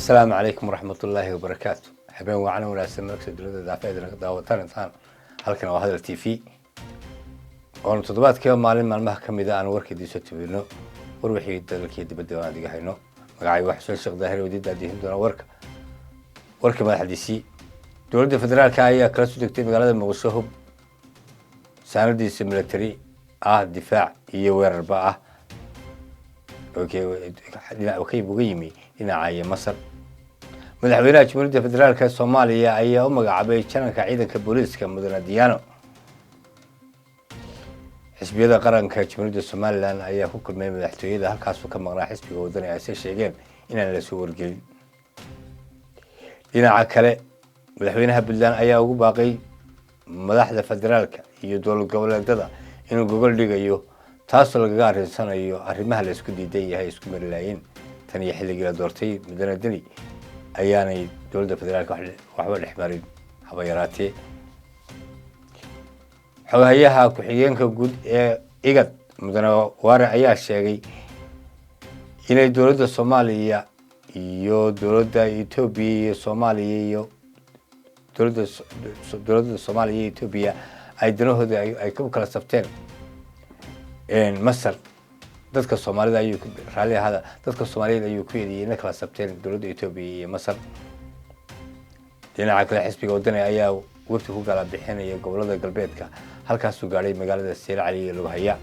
السلام عليكم ورحمة الله وبركاته. حبين وعنا وناسم مركز الدولة دافعة دعوتان إنسان halkan waa hadal TV oo toddobaadkii maalin maalmaha kamid ah aan warkii soo tibino war wixii dalkii dibadda aan adiga hayno magacay wax soo sheekh daahir wadiida dihin doona warka madaxdiisii dowladda federaalka ayaa kala soo degtay magaalada Muqdisho hub saanadiisa military difaac iyo weerarba okay buuga yimi dhinaca Masar madaxweynaha Jamhuuriyadda Federaalka Soomaaliya ayaa u magacaabay janarka ciidanka booliiska mudane Diyaano xisbiyada qaranka Jamhuuriyadda Soomaaliland ayaa ku kulmay madaxtooyada halkaas oo ka maqnaa xisbiga wadani ay sheegeen inaan la soo wargelin dhinaca kale madaxweynaha Puntland ayaa ugu baaqay madaxda federaalka iyo dowlad goboleedyada inuu gogol dhigayo taasoo lagaga arinsanayo arrimaha la isku diiday yahay isku marilaayeen tan iyo xilligii la doortay mudane Deni ayaanay dowladda federaalka waxba dhexmarin haba yaraatee xogayaha ku-xigeenka guud ee IGAD mudane Waare ayaa sheegay inay dowladda Soomaaliya iyo dowladda Itoobiya iyo Soomaaliya iyo dowladda Soomaaliya iyo Itoobiya ay danahooda ay ku kala sabteen Masar dadka Soomaalida ayuu raali ahada dadka Soomaaliyeed ayuu ku yeediyay in kala sabteen dowladda Itoobiya iyo Masar dhinaca kale xisbiga wadani ayaa waqti ku gala bixinaya gobolada galbeedka halkaas uu gaaray magaalada Seyrac iyo lagu haya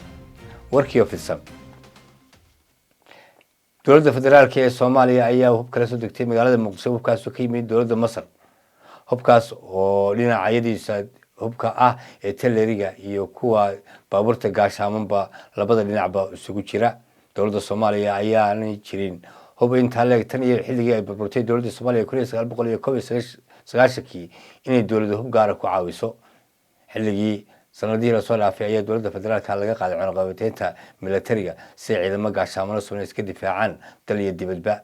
warkii ofisan dowladda federaalka ee Soomaaliya ayaa hub kala soo degtay magaalada Muqdisho hubkaas oo ka yimid dowladda Masar hubkaas oo dhinacyadiisa hubka ee talleriga iyo kuwa baabuurta gaashaamanba labada dhinacba isugu jira dowladda Soomaaliya ayaa aan jirin hub inta leeg tan iyo xilligii ay burburtay dowladda Soomaaliya 1999 inay dowladda hub gaar ah ku caawiso xilligii sanadihii la soo dhaafay ayaa dowladda federaalka laga qaaday cunaqabateynta militariga si ciidamo gaashaamano Soomaaliya iska difaacaan dal iyo dibadba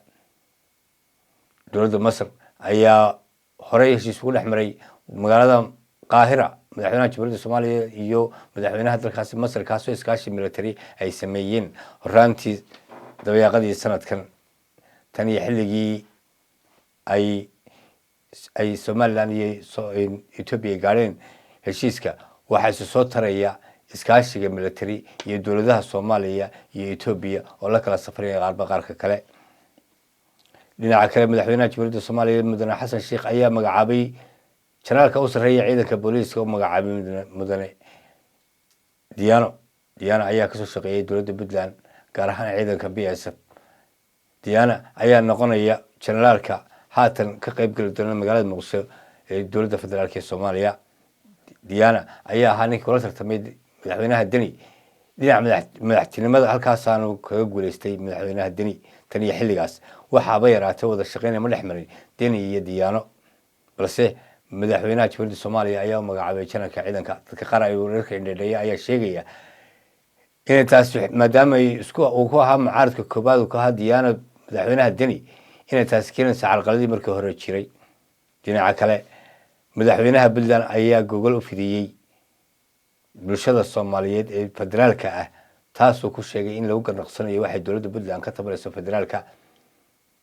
dowladda Masar ayaa horey heshiis ugu dhexmaray magaalada Qaahira madaxweynaha Jamhuuriyadda Soomaaliya iyo madaxweynaha dalkaasi Masar kaasoo iskaashi military ay sameeyeen horaantii dabayaaqadii sanadkan tan iyo xilligii ay Somaliland iyo Itoobiya gaareen heshiiska waxa soo taraya iskaashiga military iyo dowladaha Soomaaliya iyo Itoobiya oo la kala safraya qaarka kale dhinaca kale madaxweynaha Jamhuuriyadda Soomaaliya mudane Xasan Sheekh ayaa magacaabay janaalka u sareeya ciidanka booliiska oo magacaabay mudane Diyaano ayaa ka soo shaqeeyay dowladda Puntland gaar ahaan ciidanka BSF Diyaano ayaa noqonaya janaalka haatan ka qayb gali doona magaalada Muqdisho ee dowladda federaalka Soomaaliya Diyaano ayaa ahaa ninkii kula tartamay madaxweynaha Deni dhinaca madaxtinimada halkaas aanu kaga guuleystay madaxweynaha Deni tan iyo xilligaas waxaaba yaraatay wada shaqeyn ma dhexmarin Deni iyo Diyaano balse madaxweynaha Jamhuuriyadda Soomaaliya ayaa magacaabay janarka ciidanka dadka qaar ay wararka indheeya ayaa sheegaya in taas maadaama ay isku uu ku ahaa mucaaradka koobaad uu ka ahaa Diyaano madaxweynaha Deni in taas keenaysa carqaladii markii hore jiray dhinaca kale madaxweynaha Puntland ayaa gogol u fidiyay bulshada Soomaaliyeed ee federaalka taasoo ku sheegay in lagu ganacsaneeyo waxay dowladda Puntland ka tabarayso federaalka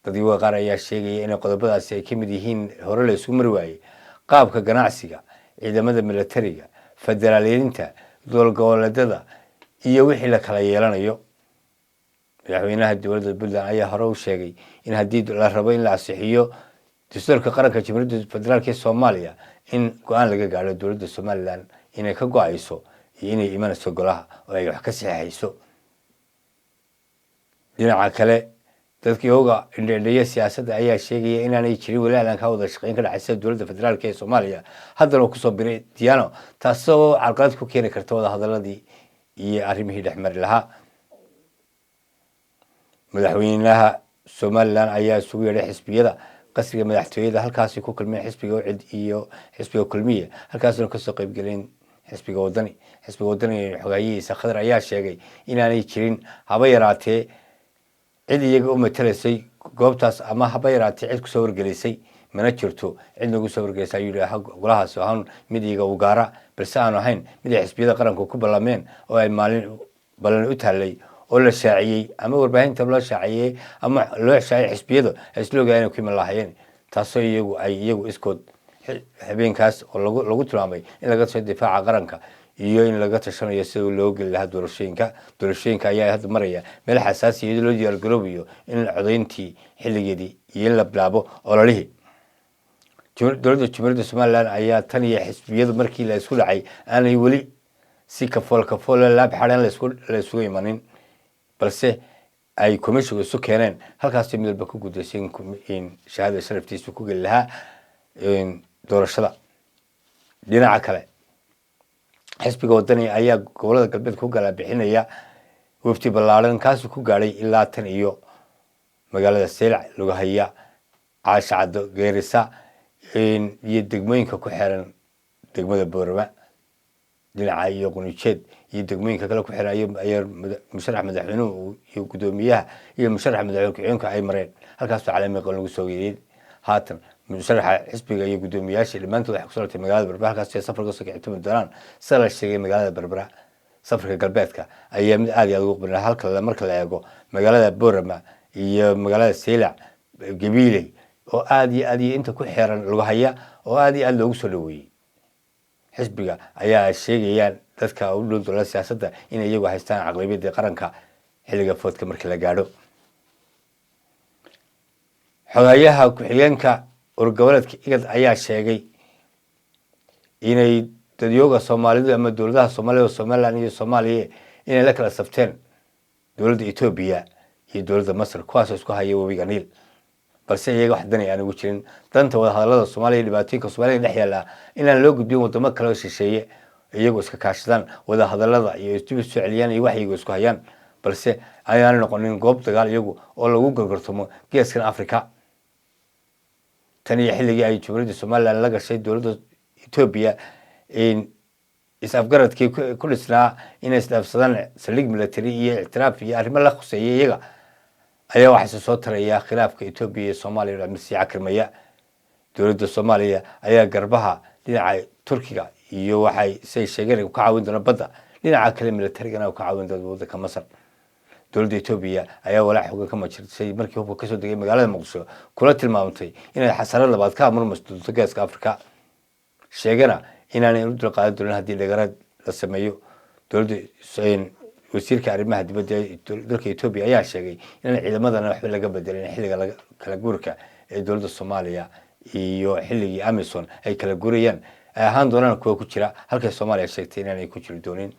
dadweynaha qaar ayaa sheegay in qodobadaasi ay kamid yihiin hore la isku mari waayay qaabka ganacsiga ciidamada militariga federaaliyinta dowlad goboleedyada iyo wixii la kala yeelanayo madaxweynaha dowladda Puntland ayaa hore u sheegay in haddii la rabo in la asixiyo dastuurka qaranka Jamhuuriyadda Federaalka Soomaaliya in go'aan laga gaaro dowladda Somaliland inay ka go'ayso iyo inay imanayso golaha oo ay wax ka saxiixayso dhinaca kale dadkii hooga indheeya siyaasadda ayaa sheegay inaanay jirin walaalan ka wada shaqeyn ka dhaxaysa dowladda federaalka Soomaaliya haddana ku soo biray Diyaano taasoo carqalad ku keeni karta wada hadaladii iyo arrimihii dhexmari lahaa madaxweynaha Somaliland ayaa isugu yeedhay xisbiyada qasriga madaxtooyada halkaas ku kulmeen xisbiga cid iyo xisbiga kulmiye halkaasna ka soo qayb galeen xisbiga wadani xogayihiisa Khadar ayaa sheegay inaanay jirin haba yaraatee cid iyaga u matalaysay goobtaas ama haba yaraatee cid ku soo wargelisay mana jirto cid lagu soo wargelisay ayuu yiraahdaa golahaas ahaan mid iyaga u gaara balse aan ahayn mid xisbiyada qaranku ku ballameen oo ay maalin balan u taalay oo la shaaciyey ama warbaahinta loo shaaciyey ama loo shaaciyey xisbiyada isla ogaayeen ku iman lahaayeen taasoo iyagu iskood habeenkaas oo lagu tilmaamay in laga soo difaaca qaranka iyo in laga tashanayo sida loo geli lahaa doorashooyinka ayaa hadda maraya meel xasaasi iyadoo loo diyaargaroobayo in codayntii xilligeedii iyo in la bilaabo ololihii dowladda Jamhuuriyadda Somaliland ayaa tan iyo xisbiyadu markii la isku dhacay aanay weli si kafool laab xaran la isugu imanin balse ay komishiga isu keeneen halkaas midba ku gudaysay in shahaada sharaftiisa ku gali lahaa doorashada dhinaca kale xisbiga wadani ayaa gobolada galbeed ku gala bixinaya wafdi ballaaran kaas ku gaaray ilaa tan iyo magaalada Seylac lagu haya Caashacado Geerisa iyo degmooyinka ku xiran degmada Boorama dhinaca iyo Qunijeed iyo degmooyinka kale ku xiran ayaa musharax madaxweynuhu iyo gudoomiyaha iyo musharax madaxweynaha ay mareen halkaas calaamad qoon lagu soo geeyay haatan musharaxa xisbiga iyo gudoomiyaasha dhamaantood waxa ku soo magaalada Berbera halkaas safarka soo kicitay doonaan sala sheegay magaalada Berbera safarka galbeedka ayaa mid aad iyo aad ugu qeybgalay halka marka la eego magaalada Boorama iyo magaalada Seylac Gabiley oo aad iyo aad inta ku xiran lagu haya oo aad iyo aad loogu soo dhaweeyay xisbiga ayaa sheegayaan dadka u dhow dowladda siyaasadda in iyagu haystaan aqlabiyadda qaranka xilliga foodka markii la gaadho xogayaha ku-xigeenka urgoboleedka IGAD ayaa sheegay inay dadyoga Soomaalidu ama dowladaha Soomaaliya Somaliland iyo Soomaaliya inay la kala safteen dowladda Itoobiya iyo dowladda Masar kuwaas isku haya webiga Niil balse iyaga wax danay aan ugu jirin danta wada hadallada Soomaaliya dhibaatooyinka Soomaaliya dhex yaala inaan loo gudbin wadamo kale oo shisheeye iyagu iska kaashadaan wada hadallada iyo isku soo celiyaan iyo wax iyagu isku hayaan balse ayaan noqonin goob dagaal iyagu oo lagu gorgortamo geeskan Afrika tan iyo xilligii ay Jamhuuriyadda Somaliland la gashay dowladda Itoobiya in isafgaradkii ku dhisnaa inay isdhaafsadaan saldhig military iyo ictiraaf iyo arrimo la khuseeyay iyaga ayaa waxa soo taraya khilaafka Itoobiya iyo Soomaaliya oo si cakirmaya dowladda Soomaaliya ayaa garbaha dhinaca Turkiga iyo waxay sheegeen ka caawin doona badda dhinaca kale military-gana ka caawin doona waddanka Masar dowladda Itoobiya ayaa walaac xoog ka majirtay markii hubka ka soo degay magaalada Muqdisho kula tilmaamtay inay xasarad labaad ka murmasto geeska Afrika sheegana inaanay u dulqaadan doonin haddii dhagaraad la sameeyo dowladda wasiirka arrimaha dibadda dalka Itoobiya ayaa sheegay in ciidamadana waxba laga bedelin xilliga kala guurka ee dowladda Soomaaliya iyo xilligii Amazon ay kala guurayaan ay ahaan doonaan kuwa ku jira halka Soomaaliya sheegtay inaanay ku jiri doonin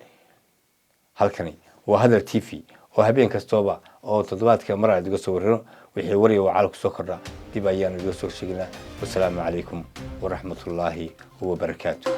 halkani waa Hadal TV oo habeen kastaba oo toddobaadka mar aad uga soo warino wixii wariyo wacaal ku soo kordha dib ayaan uga soo sheegnaa wassalaamu calaykum waraxmatullaahi wabarakaatuh